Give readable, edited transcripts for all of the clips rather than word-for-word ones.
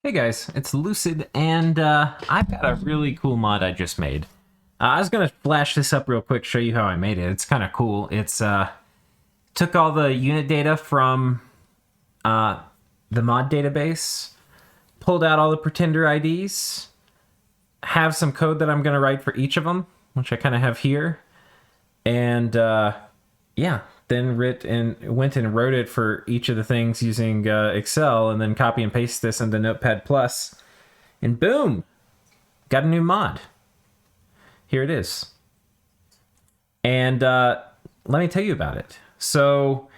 Hey guys, it's Lucid, and I've got a really cool mod I just made. I was gonna flash this up real quick, show you how I made it. It's kind of cool. It's took all the unit data from the mod database, pulled out all the pretender IDs, have some code that I'm gonna write for each of them, which I kind of have here, and yeah. Then went and wrote it for each of the things using Excel, and then copy and paste this into Notepad+, and boom, got a new mod. Here it is. And let me tell you about it. So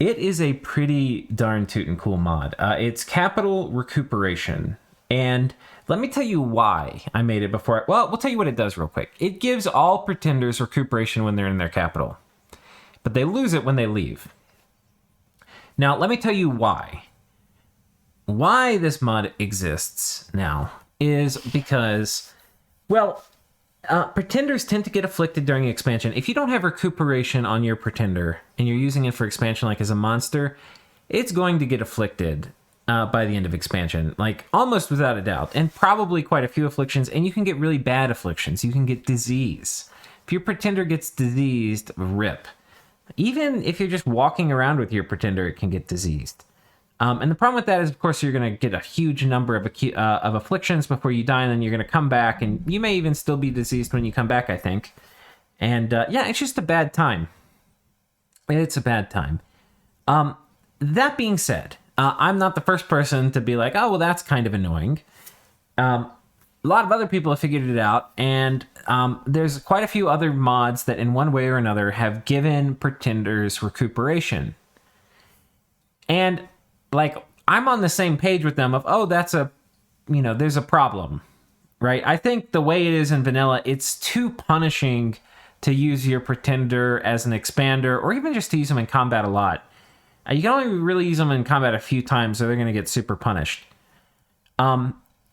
it is a pretty darn tootin' cool mod. It's capital recuperation. And let me tell you why I made it before. Well, we'll tell you what it does real quick. It gives all pretenders recuperation when they're in their capital, but they lose it when they leave. Now, let me tell you why. Why this mod exists now is because, well, pretenders tend to get afflicted during expansion. If you don't have recuperation on your pretender and you're using it for expansion like as a monster, it's going to get afflicted by the end of expansion, like almost without a doubt, and probably quite a few afflictions, and you can get really bad afflictions. You can get disease. If your pretender gets diseased, rip. Even if you're just walking around with your pretender, it can get diseased. And the problem with that is, of course, you're going to get a huge number of afflictions before you die, and then you're going to come back, and you may even still be diseased when you come back, I think. And yeah, it's just a bad time. It's a bad time. That being said, I'm not the first person to be like, oh, well, that's kind of annoying. A lot of other people have figured it out, and there's quite a few other mods that in one way or another have given pretenders recuperation. And, like, I'm on the same page with them of, oh, that's there's a problem, right? I think the way it is in vanilla, it's too punishing to use your pretender as an expander, or even just to use them in combat a lot. You can only really use them in combat a few times, or they're going to get super punished.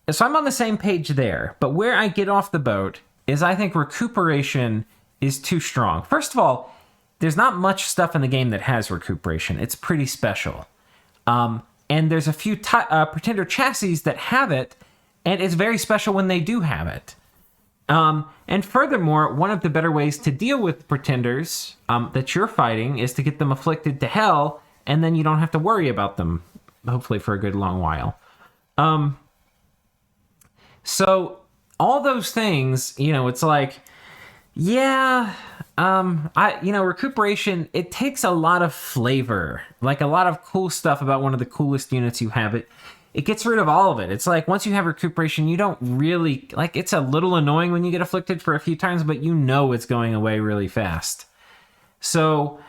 So I'm on the same page there, but where I get off the boat is I think recuperation is too strong. First of all, there's not much stuff in the game that has recuperation. It's pretty special. And there's a few pretender chassis that have it, and it's very special when they do have it. And furthermore, one of the better ways to deal with pretenders that you're fighting is to get them afflicted to hell, and then you don't have to worry about them, hopefully for a good long while. So all those things, it's like, yeah, recuperation, it takes a lot of flavor, like a lot of cool stuff about one of the coolest units you have. It gets rid of all of it. It's like, once you have recuperation, you don't really, like, it's a little annoying when you get afflicted for a few times, but it's going away really fast. So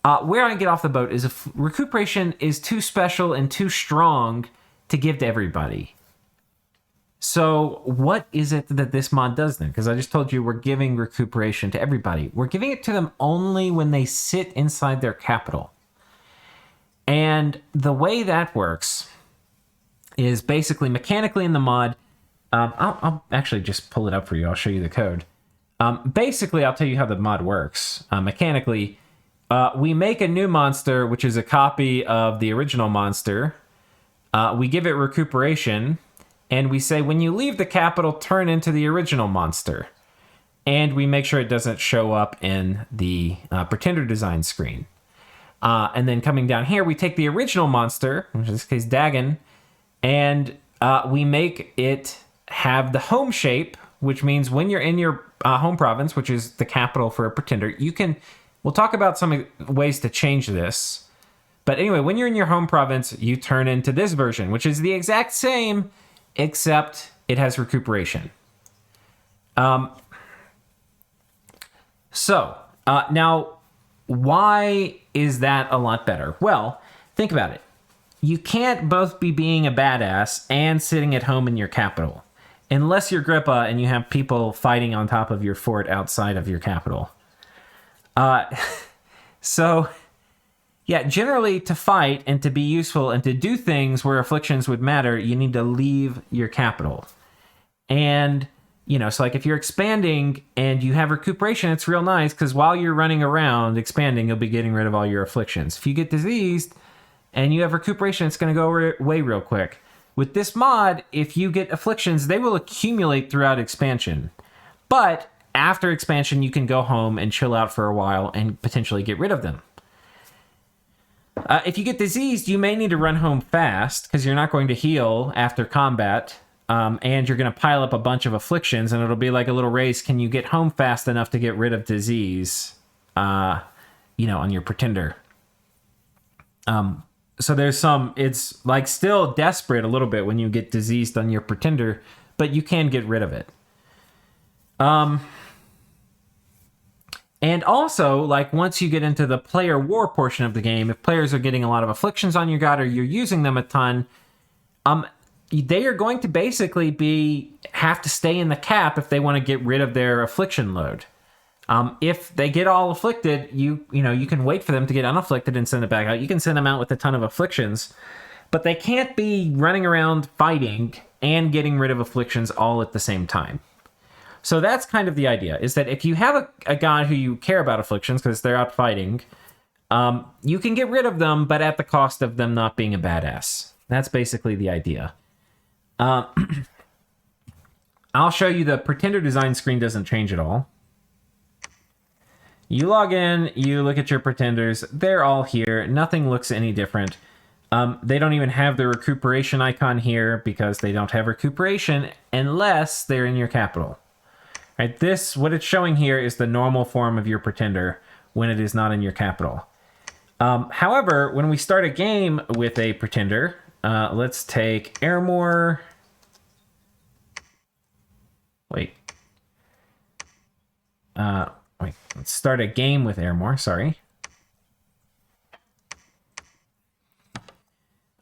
where I get off the boat is if recuperation is too special and too strong to give to everybody. So what is it that this mod does then? Because I just told you we're giving recuperation to everybody. We're giving it to them only when they sit inside their capital. And the way that works is basically mechanically in the mod. I'll actually just pull it up for you. I'll show you the code. Basically, I'll tell you how the mod works. Mechanically, we make a new monster, which is a copy of the original monster. We give it recuperation. And we say, when you leave the capital, turn into the original monster. And we make sure it doesn't show up in the pretender design screen. And then coming down here, we take the original monster, which in this case Dagon, and we make it have the home shape, which means when you're in your home province, which is the capital for a pretender, we'll talk about some ways to change this. But anyway, when you're in your home province, you turn into this version, which is the exact same, except it has recuperation. Now, why is that a lot better? Well, think about it. You can't both be being a badass and sitting at home in your capital, unless you're Grippa and you have people fighting on top of your fort outside of your capital. Yeah, generally to fight and to be useful and to do things where afflictions would matter, you need to leave your capital. And, so like if you're expanding and you have recuperation, it's real nice because while you're running around expanding, you'll be getting rid of all your afflictions. If you get diseased and you have recuperation, it's going to go away real quick. With this mod, if you get afflictions, they will accumulate throughout expansion. But after expansion, you can go home and chill out for a while and potentially get rid of them. If you get diseased, you may need to run home fast because you're not going to heal after combat. And you're going to pile up a bunch of afflictions, and it'll be like a little race. Can you get home fast enough to get rid of disease, on your pretender? So there's it's like still desperate a little bit when you get diseased on your pretender, but you can get rid of it. And also, like, once you get into the player war portion of the game, if players are getting a lot of afflictions on your god or you're using them a ton, they are going to basically have to stay in the cap if they want to get rid of their affliction load. If they get all afflicted, you can wait for them to get unafflicted and send it back out. You can send them out with a ton of afflictions, but they can't be running around fighting and getting rid of afflictions all at the same time. So that's kind of the idea, is that if you have a god who you care about afflictions because they're out fighting, you can get rid of them, but at the cost of them not being a badass. That's basically the idea. I'll show you the pretender design screen doesn't change at all. You log in, you look at your pretenders, they're all here. Nothing looks any different. They don't even have the recuperation icon here because they don't have recuperation unless they're in your capital. Right, what it's showing here is the normal form of your pretender when it is not in your capital. However, when we start a game with a pretender, let's take Airmore. Wait, let's start a game with Airmore, sorry.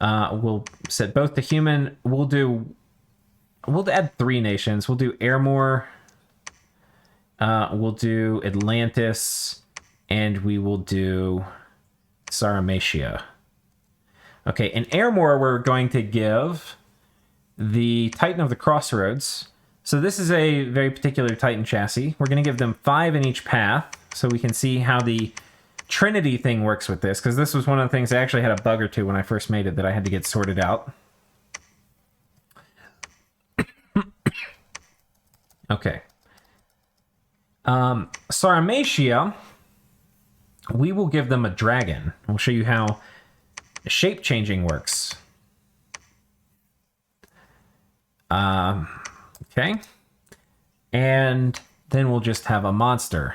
We'll set both to human. We'll add 3 nations. We'll do Airmore. We'll do Atlantis, and we will do Sarmatia. Okay, in Airmore, we're going to give the Titan of the Crossroads. So this is a very particular Titan chassis. We're going to give them 5 in each path, so we can see how the Trinity thing works with this, because this was one of the things I actually had a bug or two when I first made it that I had to get sorted out. Okay. Sarmatia, we will give them a dragon. We'll show you how shape changing works. Okay. And then we'll just have a monster.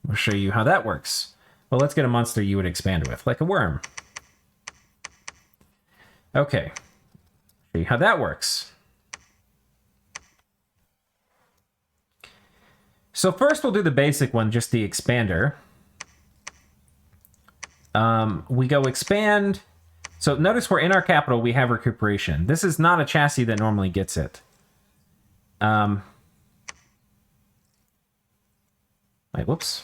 We'll show you how that works. Well, let's get a monster you would expand with, like a worm. Okay. Show you how that works. So first we'll do the basic one, just the expander. We go expand. So notice we're in our capital, we have recuperation. This is not a chassis that normally gets it. Wait, whoops.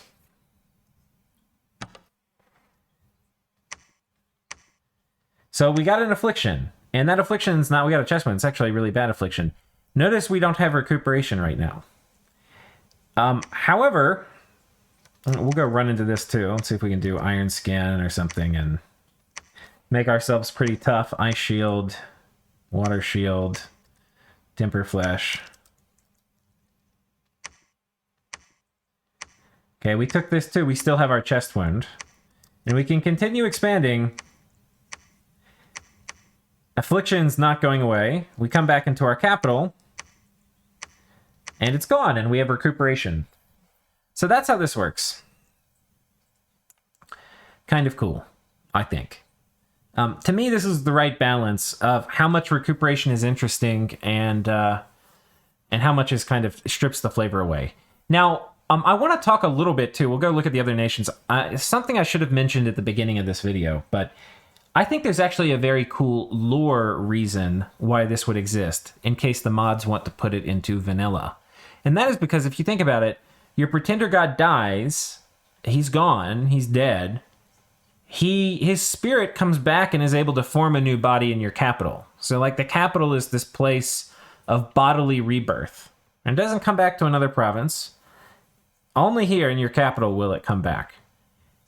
So we got an affliction, and that affliction's not, we got a chest wound, it's actually a really bad affliction. Notice we don't have recuperation right now. However, we'll go run into this too. Let's see if we can do Iron Skin or something and make ourselves pretty tough. Ice Shield, Water Shield, Temper Flesh. Okay, we took this too. We still have our chest wound. And we can continue expanding. Affliction's not going away. We come back into our capital. And it's gone, and we have recuperation. So that's how this works. Kind of cool, I think. To me, this is the right balance of how much recuperation is interesting and how much is kind of strips the flavor away. Now, I want to talk a little bit, too. We'll go look at the other nations. Something I should have mentioned at the beginning of this video, but I think there's actually a very cool lore reason why this would exist, in case the mods want to put it into vanilla. And that is because if you think about it, your pretender god dies, he's gone, he's dead. His spirit comes back and is able to form a new body in your capital. So like the capital is this place of bodily rebirth. And it doesn't come back to another province. Only here in your capital will it come back.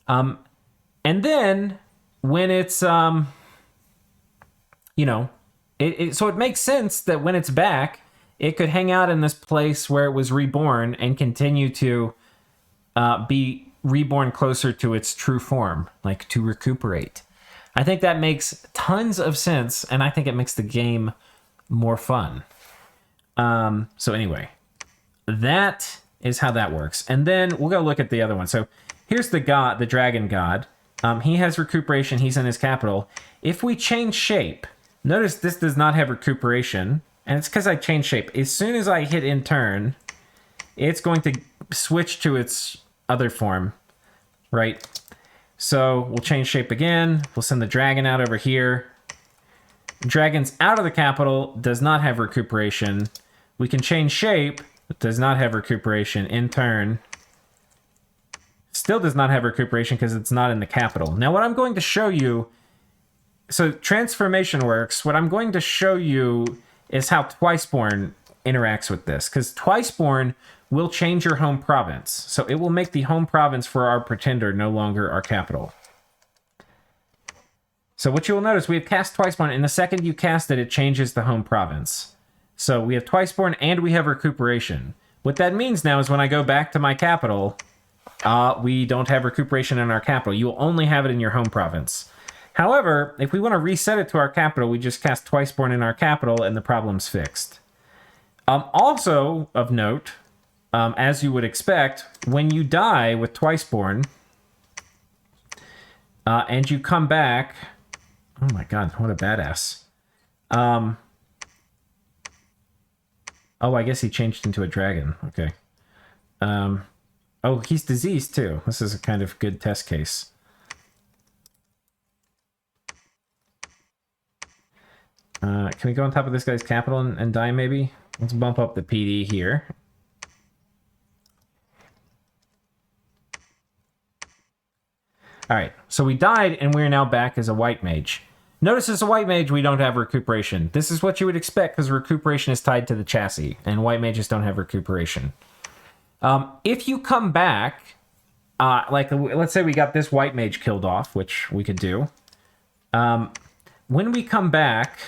And then when it's, So it makes sense that when it's back, it could hang out in this place where it was reborn and continue to be reborn closer to its true form, like to recuperate. I think that makes tons of sense, and I think it makes the game more fun. So anyway, that is how that works. And then we'll go look at the other one. So here's the god, the dragon god. He has recuperation. He's in his capital. If we change shape, notice this does not have recuperation, and it's because I changed shape. As soon as I hit in turn, it's going to switch to its other form, right? So we'll change shape again. We'll send the dragon out over here. Dragon's out of the capital, does not have recuperation. We can change shape, but does not have recuperation. In turn, still does not have recuperation because it's not in the capital. Now what I'm going to show you, so transformation works. What I'm going to show you is how Twiceborn interacts with this, because Twiceborn will change your home province. So it will make the home province for our pretender no longer our capital. So what you will notice, we have cast Twiceborn, and the second you cast it, it changes the home province. So we have Twiceborn and we have recuperation. What that means now is when I go back to my capital, we don't have recuperation in our capital. You will only have it in your home province. However, if we want to reset it to our capital, we just cast Twiceborn in our capital and the problem's fixed. Also of note, as you would expect, when you die with Twiceborn, and you come back... Oh my god, what a badass. Oh, I guess he changed into a dragon. Okay. Oh, he's diseased too. This is a kind of good test case. Can we go on top of this guy's capital and die maybe? Let's bump up the PD here. Alright, so we died and we're now back as a white mage. Notice as a white mage we don't have recuperation. This is what you would expect because recuperation is tied to the chassis, and white mages don't have recuperation. If you come back, like let's say we got this white mage killed off, which we could do. When we come back...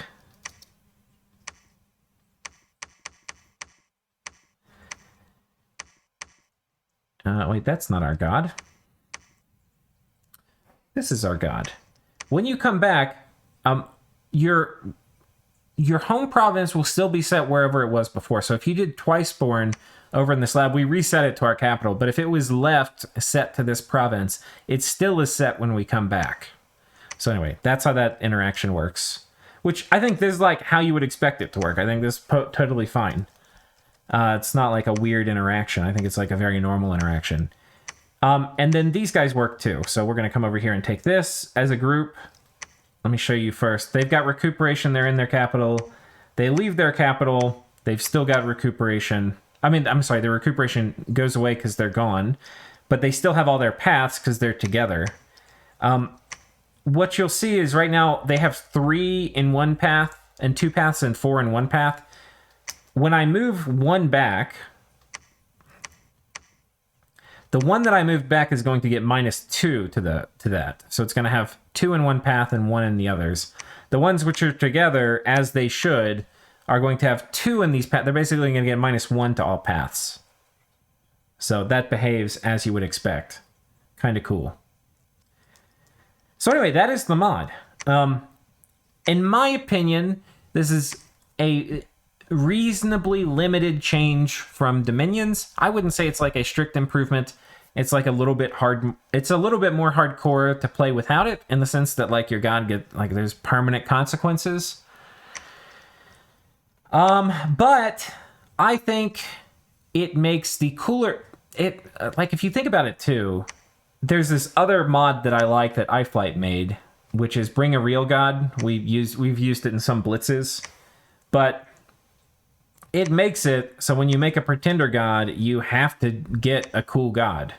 wait, that's not our god. This is our god. When you come back, your home province will still be set wherever it was before. So if you did Twiceborn over in this lab, we reset it to our capital. But if it was left set to this province, it still is set when we come back. So anyway, that's how that interaction works. Which I think this is like how you would expect it to work. I think this is totally fine. It's not like a weird interaction. I think it's like a very normal interaction. And then these guys work too. So we're going to come over here and take this as a group. Let me show you first. They've got recuperation. They're in their capital. They leave their capital. They've still got recuperation. I mean, I'm sorry, their recuperation goes away because they're gone. But they still have all their paths because they're together. What you'll see is right now they have 3 in one path and 2 paths and 4 in one path. When I move one back... The one that I moved back is going to get -2 to that. So it's going to have 2 in one path and 1 in the others. The ones which are together, as they should, are going to have 2 in these paths. They're basically going to get -1 to all paths. So that behaves as you would expect. Kind of cool. So anyway, that is the mod. In my opinion, this is a reasonably limited change from Dominions. I wouldn't say it's like a strict improvement. It's like a little bit hard. It's a little bit more hardcore to play without it, in the sense that like your god there's permanent consequences. But I think it makes the cooler. Like if you think about it too, there's this other mod that I like that iFlight made, which is Bring a Real God. We've used it in some blitzes, but it makes it so when you make a pretender god, you have to get a cool god,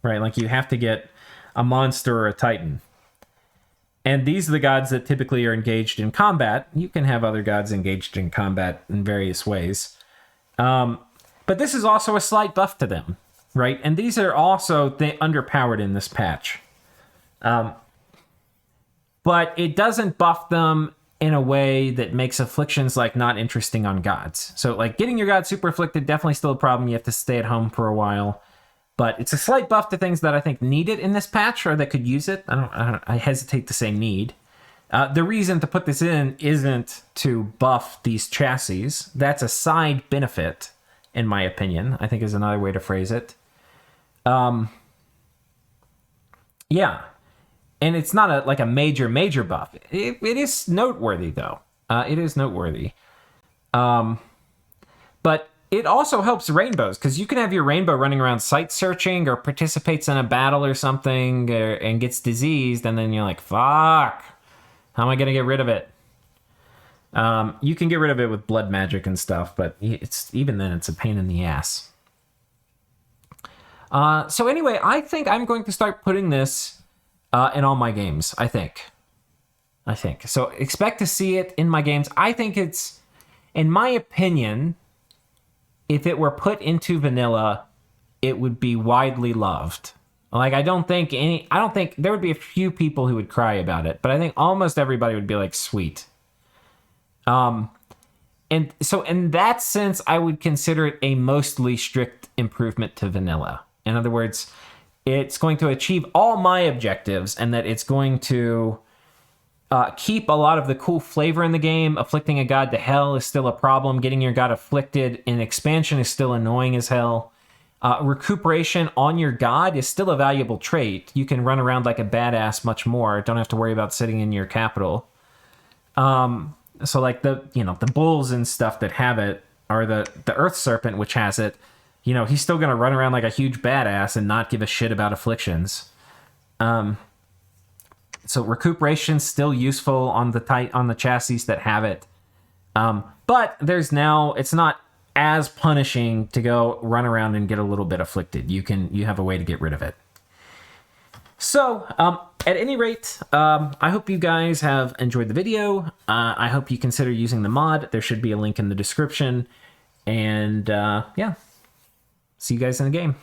right? Like you have to get a monster or a titan. And these are the gods that typically are engaged in combat. You can have other gods engaged in combat in various ways. But this is also a slight buff to them, right? And these are also underpowered in this patch. But it doesn't buff them in a way that makes afflictions like not interesting on gods. So like getting your god super afflicted, definitely still a problem. You have to stay at home for a while. But it's a slight buff to things that I think need it in this patch or that could use it. I hesitate to say need. The reason to put this in isn't to buff these chassis. That's a side benefit, in my opinion, I think is another way to phrase it. Yeah. And it's not like a major buff. It is noteworthy, though. It is noteworthy. But it also helps rainbows, because you can have your rainbow running around site searching or participates in a battle or something and gets diseased, and then you're like, fuck, how am I going to get rid of it? You can get rid of it with blood magic and stuff, but even then, it's a pain in the ass. So anyway, I think I'm going to start putting this in all my games, I think. So expect to see it in my games. I think it's, in my opinion, if it were put into vanilla, it would be widely loved. Like, I don't think there would be a few people who would cry about it, but I think almost everybody would be like, sweet. And so in that sense, I would consider it a mostly strict improvement to vanilla. In other words, it's going to achieve all my objectives, and that it's going to keep a lot of the cool flavor in the game. Afflicting a god to hell is still a problem. Getting your god afflicted in expansion is still annoying as hell. Recuperation on your god is still a valuable trait. You can run around like a badass much more. Don't have to worry about sitting in your capital. So like the bulls and stuff that have it, or the earth serpent, which has it, he's still going to run around like a huge badass and not give a shit about afflictions. So recuperation's still useful on the chassis that have it. But it's not as punishing to go run around and get a little bit afflicted. You have a way to get rid of it. So, at any rate, I hope you guys have enjoyed the video. I hope you consider using the mod. There should be a link in the description. And, yeah. See you guys in the game.